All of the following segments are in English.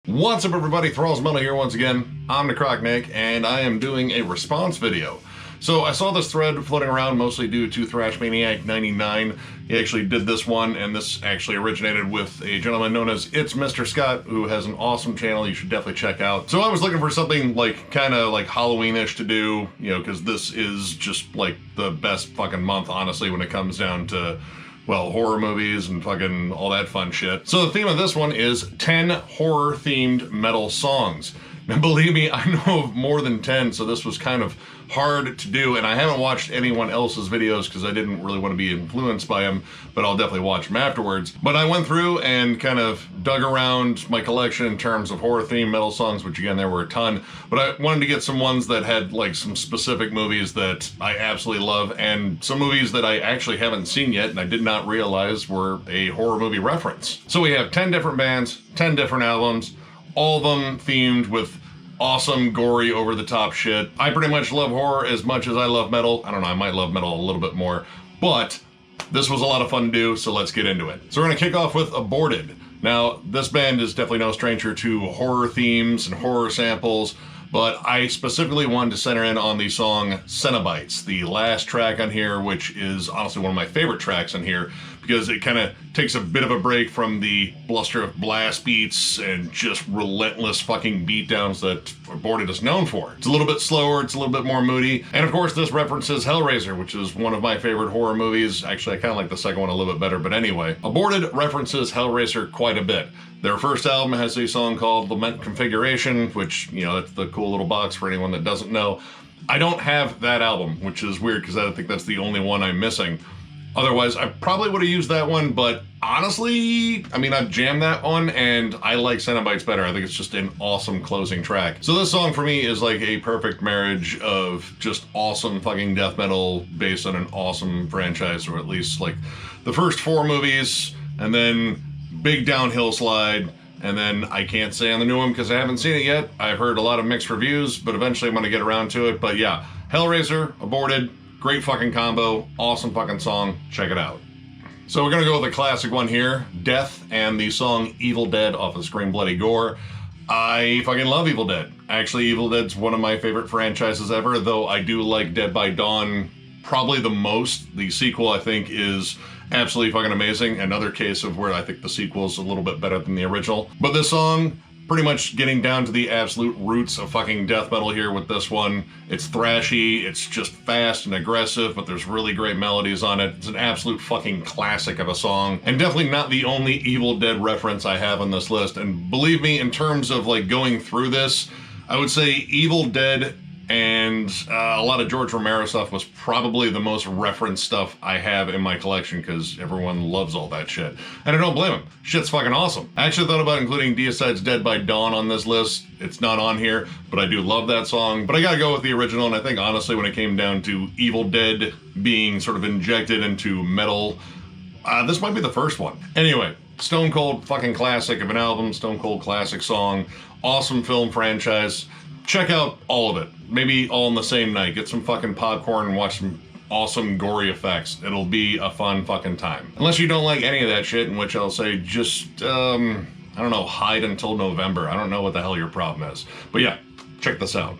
What's up everybody, Thralls here once again. I'm the Nick, and I am doing a response video. So I saw this thread floating around mostly due to Thrash Maniac 99. He actually did this one, and this actually originated with a gentleman known as It's Mr. Scott, who has an awesome channel you should definitely check out. So I was looking for something like kind of like Halloween-ish to do, you know, because this is just like the best fucking month, honestly, when it comes down to, well, horror movies and fucking all that fun shit. So the theme of this one is 10 horror-themed metal songs. Now believe me, I know of more than 10, so this was kind of hard to do, and I haven't watched anyone else's videos because I didn't really want to be influenced by them, but I'll definitely watch them afterwards. But I went through and kind of dug around my collection in terms of horror-themed metal songs, which again, there were a ton, but I wanted to get some ones that had like some specific movies that I absolutely love, and some movies that I actually haven't seen yet and I did not realize were a horror movie reference. So we have 10 different bands, 10 different albums, all of them themed with awesome, gory, over-the-top shit. I pretty much love horror as much as I love metal. I don't know, I might love metal a little bit more, but this was a lot of fun to do, so let's get into it. So we're gonna kick off with Aborted. Now, this band is definitely no stranger to horror themes and horror samples, but I specifically wanted to center in on the song Cenobites, the last track on here, which is honestly one of my favorite tracks on here, because it kind of takes a bit of a break from the bluster of blast beats and just relentless fucking beatdowns that Aborted is known for. It's a little bit slower, it's a little bit more moody, and of course this references Hellraiser, which is one of my favorite horror movies. Actually, I kind of like the second one a little bit better, but anyway. Aborted references Hellraiser quite a bit. Their first album has a song called Lament Configuration, which, you know, that's the cool little box for anyone that doesn't know. I don't have that album, which is weird because I think that's the only one I'm missing. Otherwise, I probably would have used that one, but honestly, I mean, I've jammed that one, and I like Cenobites better. I think it's just an awesome closing track. So this song for me is like a perfect marriage of just awesome fucking death metal based on an awesome franchise, or at least like the first 4 movies, and then big downhill slide, and then I can't say on the new one because I haven't seen it yet. I've heard a lot of mixed reviews, but eventually I'm going to get around to it. But yeah, Hellraiser, Aborted, great fucking combo, awesome fucking song, check it out. So we're gonna go with a classic one here, Death and the song Evil Dead off of Scream Bloody Gore. I fucking love Evil Dead. Actually, Evil Dead's one of my favorite franchises ever, though I do like Dead by Dawn probably the most. The sequel, I think, is absolutely fucking amazing. Another case of where I think the sequel is a little bit better than the original. But this song, pretty much getting down to the absolute roots of fucking death metal here with this one. It's thrashy, it's just fast and aggressive, but there's really great melodies on it. It's an absolute fucking classic of a song, and definitely not the only Evil Dead reference I have on this list. And believe me, in terms of like going through this, I would say Evil Dead and a lot of George Romero stuff was probably the most referenced stuff I have in my collection because everyone loves all that shit. And I don't blame him. Shit's fucking awesome. I actually thought about including Deicide's Dead by Dawn on this list. It's not on here, but I do love that song. But I gotta go with the original, and I think honestly when it came down to Evil Dead being sort of injected into metal, this might be the first one. Anyway, stone cold fucking classic of an album, stone cold classic song, awesome film franchise. Check out all of it. Maybe all in the same night. Get some fucking popcorn and watch some awesome gory effects. It'll be a fun fucking time. Unless you don't like any of that shit, in which I'll say just, I don't know, hide until November. I don't know what the hell your problem is. But yeah, check this out.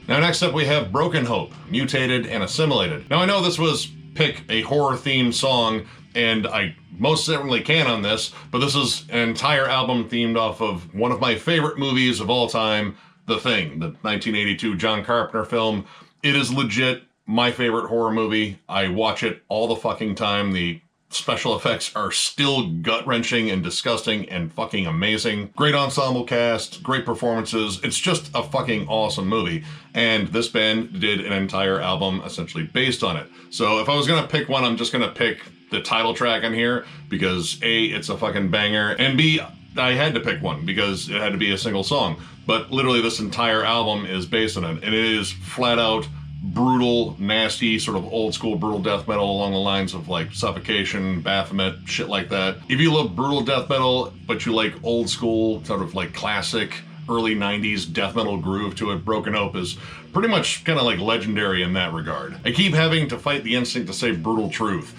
Now next up we have Broken Hope, Mutilated and Assimilated. Now I know this was pick a horror themed song, and I most certainly can on this, but this is an entire album themed off of one of my favorite movies of all time, The Thing, the 1982 John Carpenter film. It is legit my favorite horror movie. I watch it all the fucking time. The special effects are still gut-wrenching and disgusting and fucking amazing. Great ensemble cast, great performances. It's just a fucking awesome movie. And this band did an entire album essentially based on it. So if I was gonna pick one, I'm just gonna pick the title track on here because A, it's a fucking banger, and B, I had to pick one because it had to be a single song. But literally this entire album is based on it, and it is flat out brutal, nasty, sort of old school brutal death metal along the lines of like Suffocation, Baphomet, shit like that. If you love brutal death metal, but you like old school, sort of like classic early 90s death metal groove to it, Broken Hope is pretty much kind of like legendary in that regard. I keep having to fight the instinct to say brutal truth.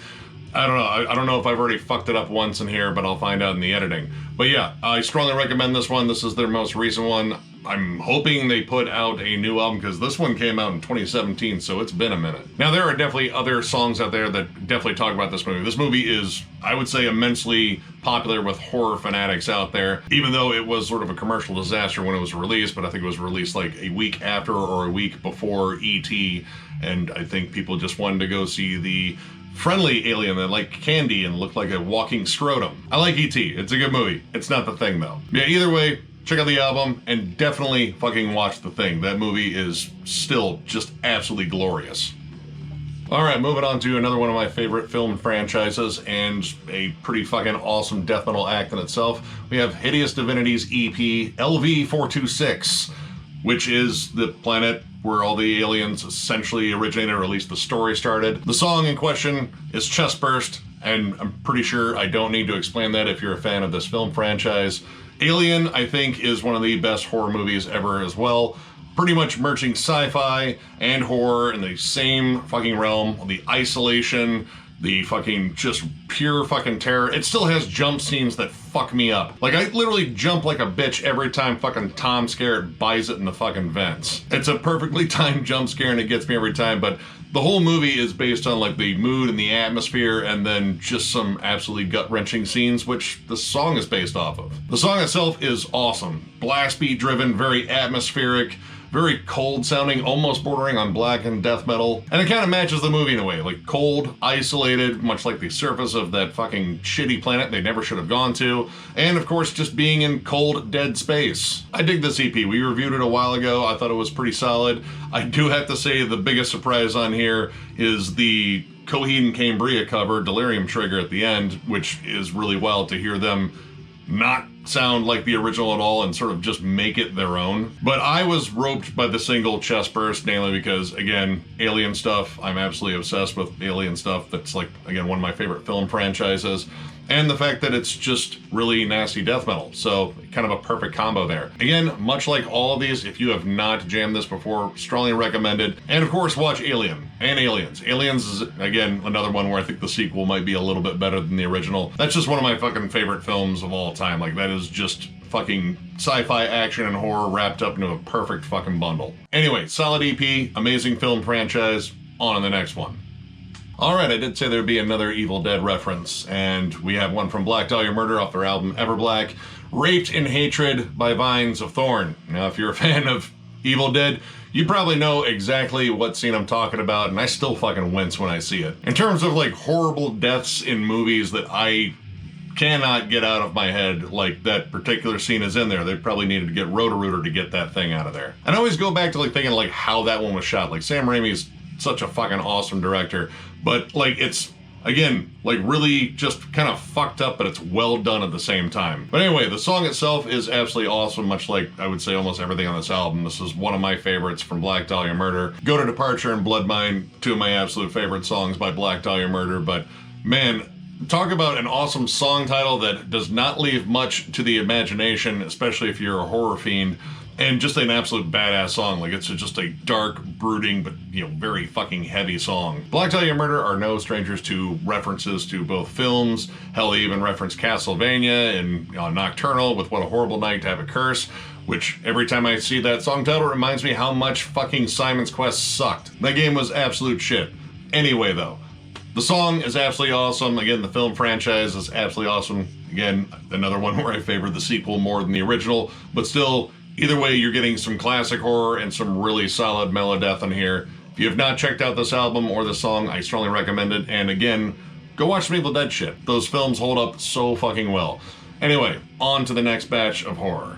I don't know. I don't know if I've already fucked it up once in here, but I'll find out in the editing. But yeah, I strongly recommend this one. This is their most recent one. I'm hoping they put out a new album because this one came out in 2017, so it's been a minute. Now, there are definitely other songs out there that definitely talk about this movie. This movie is, I would say, immensely popular with horror fanatics out there, even though it was sort of a commercial disaster when it was released, but I think it was released like a week after or a week before E.T., and I think people just wanted to go see the friendly alien that liked candy and looked like a walking scrotum. I like E.T. It's a good movie. It's not The Thing, though. Yeah, either way, check out the album and definitely fucking watch The Thing. That movie is still just absolutely glorious. Alright, moving on to another one of my favorite film franchises and a pretty fucking awesome death metal act in itself. We have Hideous Divinity's EP LV-426, which is the planet where all the aliens essentially originated, or at least the story started. The song in question is Chestburst, and I'm pretty sure I don't need to explain that if you're a fan of this film franchise. Alien, I think, is one of the best horror movies ever as well. Pretty much merging sci-fi and horror in the same fucking realm. The isolation, the fucking just pure fucking terror. It still has jump scenes that fuck me up. Like, I literally jump like a bitch every time fucking Tom Skerritt buys it in the fucking vents. It's a perfectly timed jump scare and it gets me every time, but the whole movie is based on like the mood and the atmosphere and then just some absolutely gut-wrenching scenes, which the song is based off of. The song itself is awesome. Blast beat driven, very atmospheric, very cold sounding, almost bordering on black and death metal. And it kind of matches the movie in a way, like cold, isolated, much like the surface of that fucking shitty planet they never should have gone to. And of course, just being in cold, dead space. I dig this EP. We reviewed it a while ago. I thought it was pretty solid. I do have to say the biggest surprise on here is the Coheed and Cambria cover, Delirium Trigger at the end, which is really wild to hear them not sound like the original at all and sort of just make it their own. But I was roped by the single Chestburst, mainly because, again, alien stuff. I'm absolutely obsessed with alien stuff. That's like, again, one of my favorite film franchises. And the fact that it's just really nasty death metal. So kind of a perfect combo there. Again, much like all of these, if you have not jammed this before, strongly recommended. And of course, watch Alien and Aliens. Aliens is, again, another one where I think the sequel might be a little bit better than the original. That's just one of my fucking favorite films of all time. Like, that is just fucking sci-fi action and horror wrapped up into a perfect fucking bundle. Anyway, solid EP, amazing film franchise. On to the next one. Alright, I did say there'd be another Evil Dead reference, and we have one from Black Dahlia Murder off their album Everblack, Raped in Hatred by Vines of Thorn. Now, if you're a fan of Evil Dead, you probably know exactly what scene I'm talking about, and I still fucking wince when I see it. In terms of, like, horrible deaths in movies that I cannot get out of my head, like that particular scene is in there. They probably needed to get Roto-Rooter to get that thing out of there. And I always go back to, like, thinking, like, how that one was shot. Like, Sam Raimi's such a fucking awesome director, but like it's again like really just kind of fucked up, but it's well done at the same time. But anyway, the song itself is absolutely awesome, much like I would say almost everything on this album. This is one of my favorites from Black Dahlia Murder. Go to Departure and Blood Mine, two of my absolute favorite songs by Black Dahlia Murder. But man, talk about an awesome song title that does not leave much to the imagination, especially if you're a horror fiend. And just an absolute badass song. Like, it's just a dark, brooding, but, you know, very fucking heavy song. Black Dahlia Murder are no strangers to references to both films. Hell, they even reference Castlevania and Nocturnal with What a Horrible Night to Have a Curse, which every time I see that song title, it reminds me how much fucking Simon's Quest sucked. That game was absolute shit. Anyway, though, the song is absolutely awesome. Again, the film franchise is absolutely awesome. Again, another one where I favored the sequel more than the original, but still, either way, you're getting some classic horror and some really solid melodeath in here. If you have not checked out this album or this song, I strongly recommend it. And again, go watch some Evil Dead shit. Those films hold up so fucking well. Anyway, on to the next batch of horror.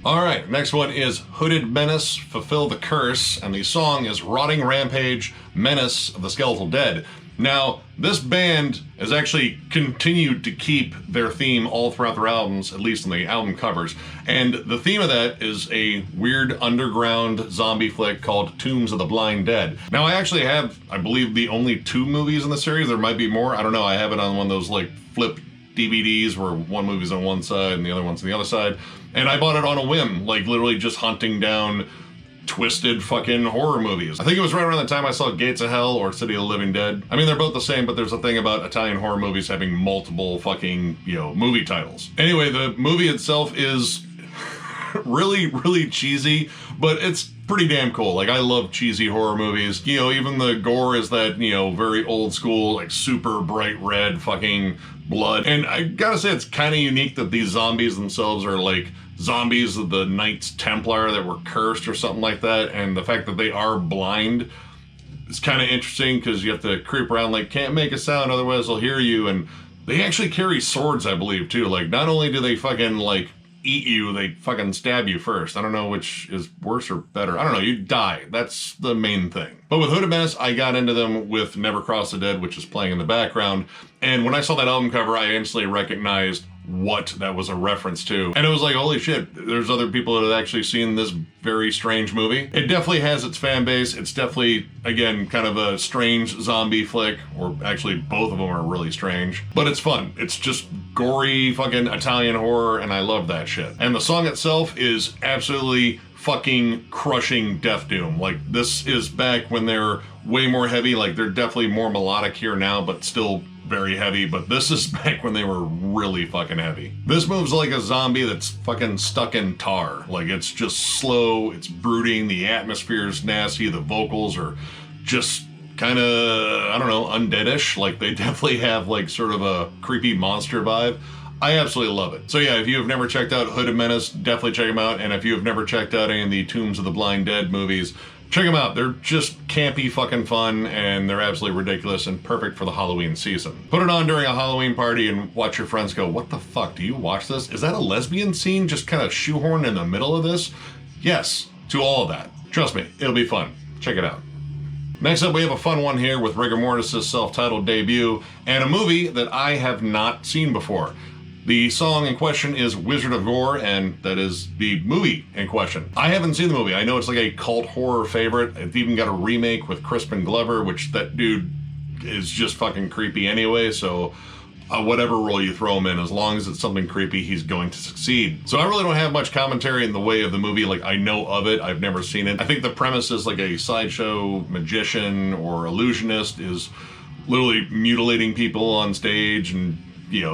Alright, next one is Hooded Menace, Fulfill the Curse, and the song is Rotting Rampage, Menace of the Skeletal Dead. Now, this band has actually continued to keep their theme all throughout their albums, at least in the album covers. And the theme of that is a weird underground zombie flick called Tombs of the Blind Dead. Now, I actually have, I believe, the only 2 movies in the series. There might be more. I don't know. I have it on one of those, like, flip DVDs where one movie's on one side and the other one's on the other side. And I bought it on a whim, like, literally just hunting down twisted fucking horror movies. I think it was right around the time I saw Gates of Hell or City of the Living Dead. I mean, they're both the same, but there's a thing about Italian horror movies having multiple fucking, movie titles. Anyway, the movie itself is really, really cheesy, but it's pretty damn cool. Like, I love cheesy horror movies. Even the gore is that, very old school, like super bright red fucking blood. And I gotta say, it's kind of unique that these zombies themselves are like zombies of the Knights Templar that were cursed or something like that. And the fact that they are blind is kind of interesting because you have to creep around like, can't make a sound, otherwise they'll hear you. And they actually carry swords, I believe, too. Like, not only do they fucking, like, eat you, they fucking stab you first. I don't know which is worse or better. I don't know, you die. That's the main thing. But with Hooded Menace, I got into them with Never Cross the Dead, which is playing in the background. And when I saw that album cover, I instantly recognized what that was a reference to. And it was like, holy shit, there's other people that have actually seen this very strange movie. It definitely has its fan base. It's definitely, again, kind of a strange zombie flick, or actually both of them are really strange. But it's fun. It's just gory fucking Italian horror, and I love that shit. And the song itself is absolutely fucking crushing death doom. Like, this is back when they're way more heavy. Like, they're definitely more melodic here now, but still very heavy, but this is back when they were really fucking heavy. This moves like a zombie that's fucking stuck in tar. Like, it's just slow, it's brooding, the atmosphere is nasty, the vocals are just kind of, I don't know, undeadish. Like, they definitely have like sort of a creepy monster vibe. I absolutely love it. So yeah, if you have never checked out Hooded Menace, definitely check them out. And if you have never checked out any of the Tombs of the Blind Dead movies, check them out. They're just campy fucking fun, and they're absolutely ridiculous and perfect for the Halloween season. Put it on during a Halloween party and watch your friends go, what the fuck, do you watch this? Is that a lesbian scene just kind of shoehorned in the middle of this? Yes, to all of that. Trust me, it'll be fun. Check it out. Next up, we have a fun one here with Rigor Mortis' self-titled debut, and a movie that I have not seen before. The song in question is Wizard of Gore, and that is the movie in question. I haven't seen the movie. I know it's like a cult horror favorite. It's even got a remake with Crispin Glover, which that dude is just fucking creepy anyway, so whatever role you throw him in, as long as it's something creepy, he's going to succeed. So I really don't have much commentary in the way of the movie. Like, I know of it, I've never seen it. I think the premise is like a sideshow magician or illusionist is literally mutilating people on stage and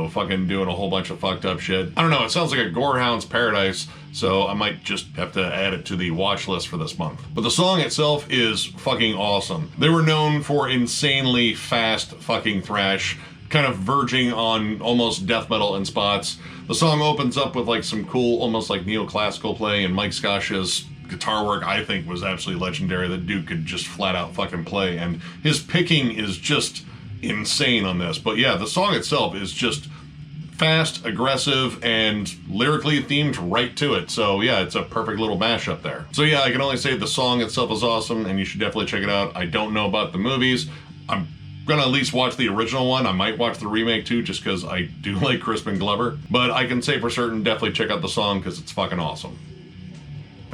fucking doing a whole bunch of fucked up shit. I don't know, it sounds like a gorehound's paradise, so I might just have to add it to the watch list for this month. But the song itself is fucking awesome. They were known for insanely fast fucking thrash, kind of verging on almost death metal in spots. The song opens up with like some cool, almost like neoclassical playing, and Mike Scotia's guitar work, I think, was absolutely legendary. The dude could just flat out fucking play, and his picking is just insane on this. But yeah, the song itself is just fast, aggressive, and lyrically themed right to it. So yeah, it's a perfect little mashup there. So yeah, I can only say the song itself is awesome, and you should definitely check it out. I don't know about the movies. I'm gonna at least watch the original one. I might watch the remake too, just because I do like Crispin Glover. But I can say for certain, definitely check out the song because it's fucking awesome.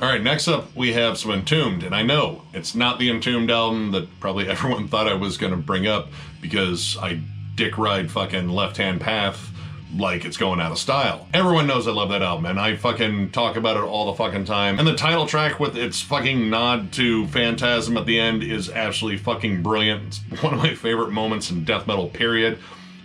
Alright, next up we have some Entombed, and I know it's not the Entombed album that probably everyone thought I was gonna bring up because I dick ride fucking Left Hand Path like it's going out of style. Everyone knows I love that album, and I fucking talk about it all the fucking time. And the title track with its fucking nod to Phantasm at the end is absolutely fucking brilliant. It's one of my favorite moments in death metal, period.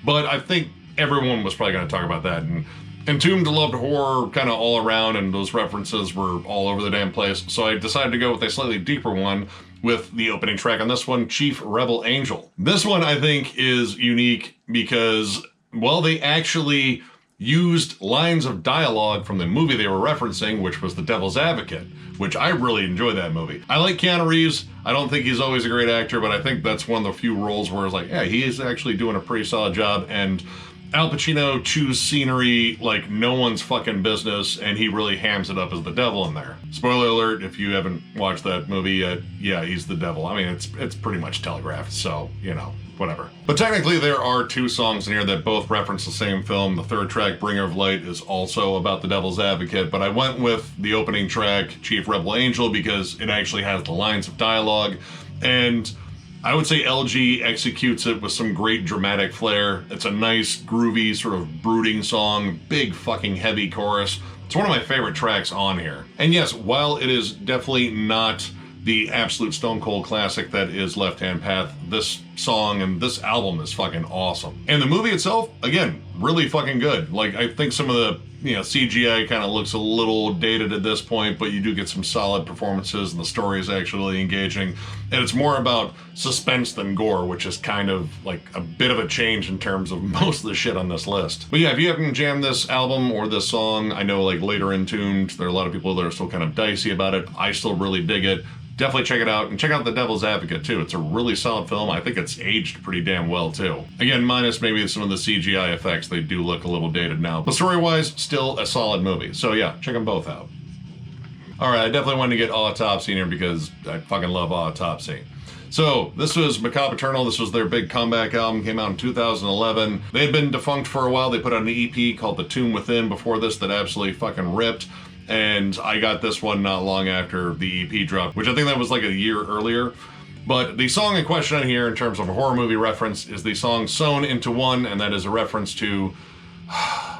But I think everyone was probably gonna talk about that, and Entombed loved horror kind of all around, and those references were all over the damn place, so I decided to go with a slightly deeper one with the opening track on this one, Chief Rebel Angel. This one, I think, is unique because, well, they actually used lines of dialogue from the movie they were referencing, which was The Devil's Advocate, which I really enjoy that movie. I like Keanu Reeves. I don't think he's always a great actor, but I think that's one of the few roles where it's like, yeah, he is actually doing a pretty solid job, and Al Pacino chews scenery like no one's fucking business, and he really hams it up as the devil in there. Spoiler alert, if you haven't watched that movie yet, yeah, he's the devil. I mean, it's pretty much telegraphed, so, whatever. But technically, there are two songs in here that both reference the same film. The third track, Bringer of Light, is also about the Devil's Advocate, but I went with the opening track, Chief Rebel Angel, because it actually has the lines of dialogue, and I would say LG executes it with some great dramatic flair. It's a nice, groovy, sort of brooding song, big fucking heavy chorus, It's one of my favorite tracks on here. And yes, while it is definitely not the absolute stone cold classic that is Left Hand Path, this song and this album is fucking awesome. And the movie itself, again, really fucking good. Like, I think some of the, CGI kind of looks a little dated at this point, but you do get some solid performances and the story is actually engaging. And it's more about suspense than gore, which is kind of like a bit of a change in terms of most of the shit on this list. But yeah, if you haven't jammed this album or this song, I know like later Entombed, there are a lot of people that are still kind of dicey about it. I still really dig it. Definitely check it out, and check out The Devil's Advocate too. It's a really solid film. I think it's aged pretty damn well too. Again, minus maybe some of the CGI effects. They do look a little dated now. But story-wise, still a solid movie. So yeah, check them both out. Alright, I definitely wanted to get Autopsy in here because I fucking love Autopsy. So, this was Macabre Eternal. This was their big comeback album. Came out in 2011. They had been defunct for a while. They put out an EP called The Tomb Within before this that absolutely fucking ripped. And I got this one not long after the EP dropped, which I think that was like a year earlier. But the song in question on here, in terms of a horror movie reference, is the song Sewn into One, and that is a reference to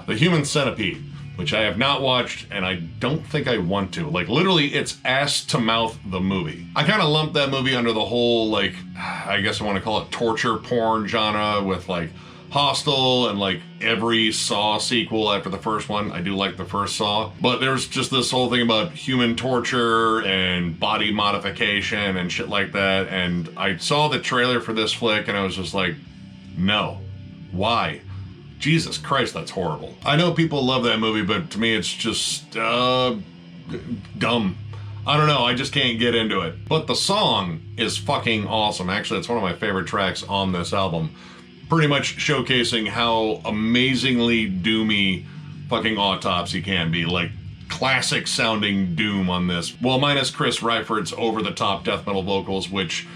The Human Centipede, which I have not watched, and I don't think I want to. Like, literally, it's ass to mouth the movie. I kind of lumped that movie under the whole, like, I guess I want to call it torture porn genre with, like, Hostel and like every Saw sequel after the first one. I do like the first Saw, but there's just this whole thing about human torture and body modification and shit like that. And I saw the trailer for this flick and I was just like, no, why? Jesus Christ, that's horrible. I know people love that movie, but to me it's just dumb. I don't know, I just can't get into it. But the song is fucking awesome. Actually, it's one of my favorite tracks on this album. Pretty much showcasing how amazingly doomy fucking Autopsy can be. Like, classic sounding doom on this. Well, minus Chris Ryford's over-the-top death metal vocals, which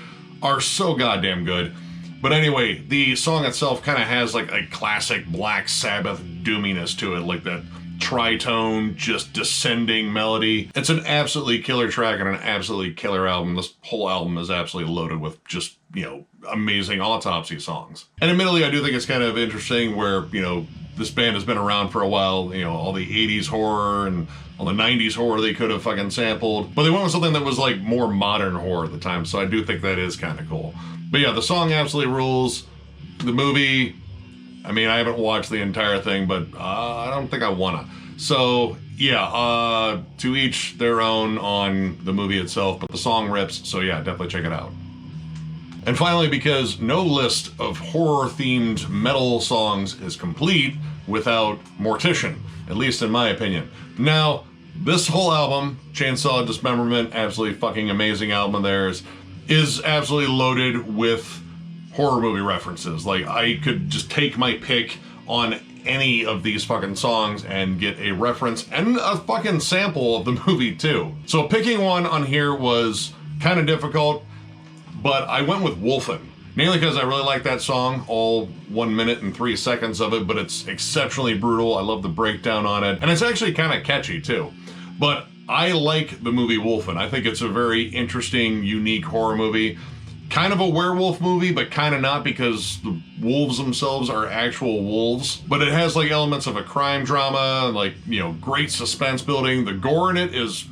are so goddamn good. But anyway, the song itself kind of has like a classic Black Sabbath doominess to it, like that tritone, just descending melody. It's an absolutely killer track and an absolutely killer album. This whole album is absolutely loaded with just, amazing Autopsy songs. And admittedly, I do think it's kind of interesting where, this band has been around for a while, all the 80s horror and all the 90s horror they could have fucking sampled. But they went with something that was like more modern horror at the time, so I do think that is kind of cool. But yeah, the song absolutely rules. The movie, I mean, I haven't watched the entire thing, but I don't think I wanna. So yeah, to each their own on the movie itself, but the song rips, so yeah, definitely check it out. And finally, because no list of horror-themed metal songs is complete without Mortician, at least in my opinion. Now, this whole album, Chainsaw Dismemberment, absolutely fucking amazing album of theirs, is absolutely loaded with horror movie references. Like, I could just take my pick on any of these fucking songs and get a reference and a fucking sample of the movie too. So picking one on here was kind of difficult, but I went with Wolfen, mainly because I really like that song, all 1 minute and 3 seconds of it, but it's exceptionally brutal. I love the breakdown on it, and it's actually kind of catchy too. But I like the movie Wolfen. I think it's a very interesting, unique horror movie. Kind of a werewolf movie, but kind of not, because the wolves themselves are actual wolves. But it has like elements of a crime drama, like, great suspense building. The gore in it is,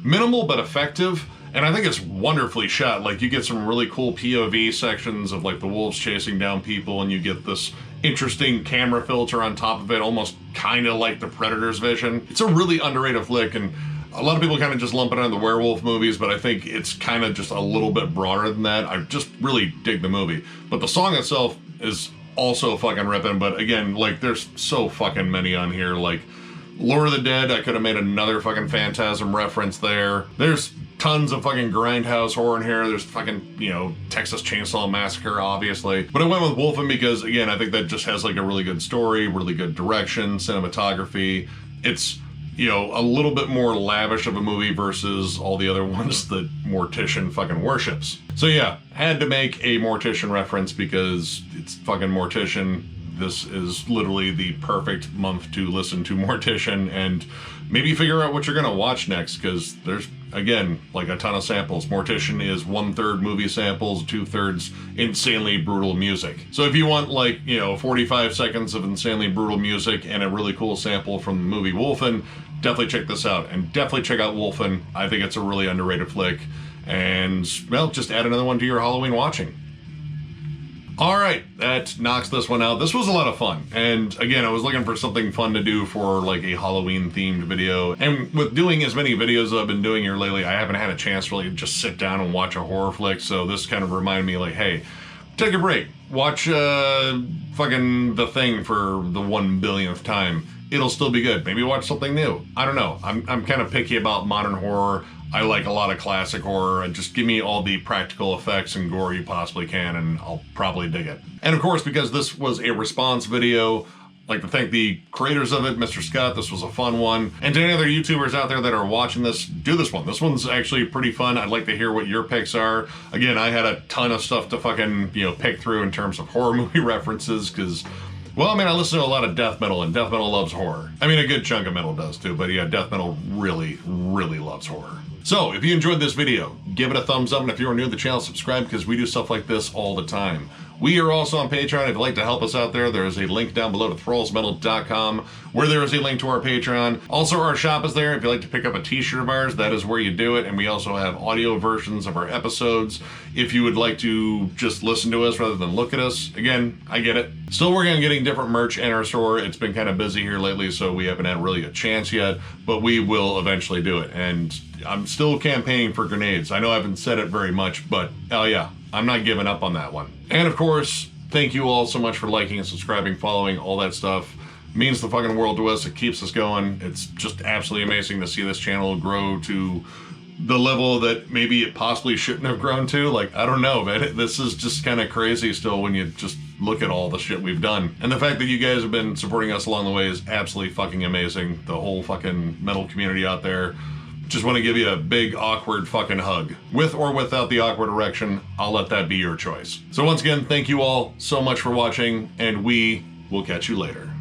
minimal but effective. And I think it's wonderfully shot. Like, you get some really cool POV sections of like the wolves chasing down people, and you get this interesting camera filter on top of it, almost kind of like the Predator's vision. It's a really underrated flick, and a lot of people kind of just lump it on the werewolf movies, but I think it's kind of just a little bit broader than that. I just really dig the movie. But the song itself is also fucking ripping, but again, like, there's so fucking many on here. Like, Lord of the Dead, I could have made another fucking Phantasm reference there. There's tons of fucking grindhouse horror in here. There's fucking, Texas Chainsaw Massacre, obviously. But I went with Wolfen because, again, I think that just has like a really good story, really good direction, cinematography. It's, a little bit more lavish of a movie versus all the other ones that Mortician fucking worships. So yeah, had to make a Mortician reference because it's fucking Mortician. This is literally the perfect month to listen to Mortician and maybe figure out what you're gonna watch next, because there's, again, like a ton of samples. Mortician is 1/3 movie samples, 2/3 insanely brutal music. So if you want like, 45 seconds of insanely brutal music and a really cool sample from the movie Wolfen, definitely check this out. And definitely check out Wolfen. I think it's a really underrated flick. And, well, just add another one to your Halloween watching. All right, that knocks this one out. This was a lot of fun. And again, I was looking for something fun to do for like a Halloween themed video. And with doing as many videos as I've been doing here lately, I haven't had a chance to really just sit down and watch a horror flick. So this kind of reminded me like, hey, take a break. Watch fucking The Thing for the 1 billionth time. It'll still be good. Maybe watch something new. I don't know. I'm kind of picky about modern horror. I like a lot of classic horror, and just give me all the practical effects and gore you possibly can, and I'll probably dig it. And of course, because this was a response video, I'd like to thank the creators of it, Mr. Scott. This was a fun one. And to any other YouTubers out there that are watching this, do this one. This one's actually pretty fun. I'd like to hear what your picks are. Again, I had a ton of stuff to fucking, pick through in terms of horror movie references, because, well, I mean, I listen to a lot of death metal, and death metal loves horror. I mean, a good chunk of metal does too, but yeah, death metal really, really loves horror. So, if you enjoyed this video, give it a thumbs up, and if you are new to the channel, subscribe, because we do stuff like this all the time. We are also on Patreon. If you'd like to help us out there, there is a link down below to thrallsmetal.com, where there is a link to our Patreon. Also, our shop is there. If you'd like to pick up a t-shirt of ours, that is where you do it, and we also have audio versions of our episodes. If you would like to just listen to us rather than look at us, again, I get it. Still working on getting different merch in our store. It's been kind of busy here lately, so we haven't had really a chance yet, but we will eventually do it. And I'm still campaigning for grenades. I know I haven't said it very much, but oh yeah, I'm not giving up on that one. And of course, thank you all so much for liking and subscribing, following, all that stuff. It means the fucking world to us. It keeps us going. It's just absolutely amazing to see this channel grow to the level that maybe it possibly shouldn't have grown to. Like, I don't know, man. This is just kind of crazy still when you just look at all the shit we've done. And the fact that you guys have been supporting us along the way is absolutely fucking amazing. The whole fucking metal community out there. Just want to give you a big, awkward fucking hug. With or without the awkward erection, I'll let that be your choice. So once again, thank you all so much for watching, and we will catch you later.